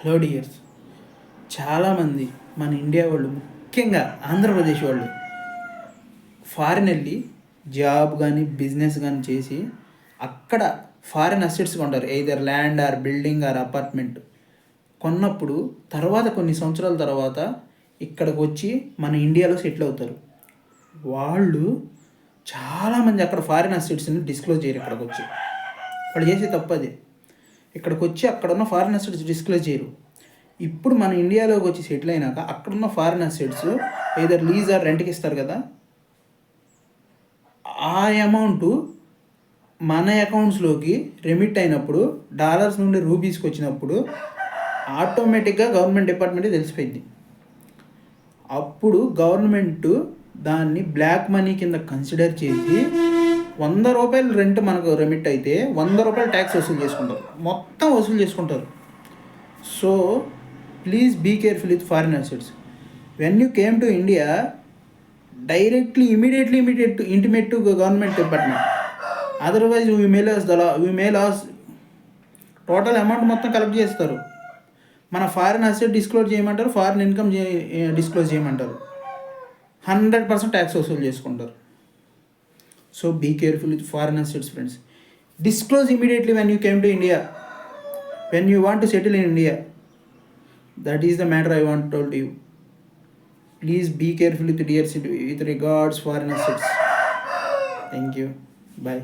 Hello dears, చాలామంది మన India వాళ్ళు, ముఖ్యంగా ఆంధ్రప్రదేశ్ వాళ్ళు ఫారిన్ వెళ్ళి జాబ్ కానీ బిజినెస్ కానీ చేసి అక్కడ ఫారిన్ అసెట్స్ కొంటారు. Either land or building or apartment కొన్నప్పుడు తర్వాత కొన్ని సంవత్సరాల తర్వాత ఇక్కడికి వచ్చి మన ఇండియాలో సెటిల్ అవుతారు. వాళ్ళు చాలామంది అక్కడ ఫారిన్ అసెట్స్ని డిస్క్లోజ్ చేయరు. ఇక్కడికి వచ్చి వాళ్ళు చేసే తప్పది. ఇక్కడికి వచ్చి అక్కడ ఉన్న ఫారిన్ అసెట్స్ డిస్క్లోజ్ చేయరు. ఇప్పుడు మన ఇండియాలోకి వచ్చి సెటిల్ అయినాక అక్కడున్న foreign assets either lease or రెంట్కి ఇస్తారు కదా, ఆ అమౌంట్ మన అకౌంట్స్లోకి రెమిట్ అయినప్పుడు, డాలర్స్ నుండి రూపీస్కి వచ్చినప్పుడు ఆటోమేటిక్గా గవర్నమెంట్ డిపార్ట్మెంట్కి తెలిసిపోయింది. అప్పుడు గవర్నమెంట్ దాన్ని బ్లాక్ మనీ కింద కన్సిడర్ చేసి 100 రూపాయలు రెంట్ మనకు రెమిట్ అయితే 100 రూపాయలు ట్యాక్స్ వసూలు చేసుకుంటారు. మొత్తం వసూలు చేసుకుంటారు. So please be careful with foreign assets. When you came to India, directly immediately intimate to government department. Otherwise we may loss total amount మొత్తం కలెక్ట్ చేస్తారు. మన ఫారిన్ అసెట్ డిస్క్లోజ్ చేయమంటారు, ఫారిన్ ఇన్కమ్ డిస్క్లోజ్ చేయమంటారు. 100% tax వసూలు చేసుకుంటారు. So be careful with foreign assets friends. Disclose immediately when you came to India, when you want to settle in India. That is the matter I want to tell you. Please be careful with regards foreign assets. Thank you. Bye.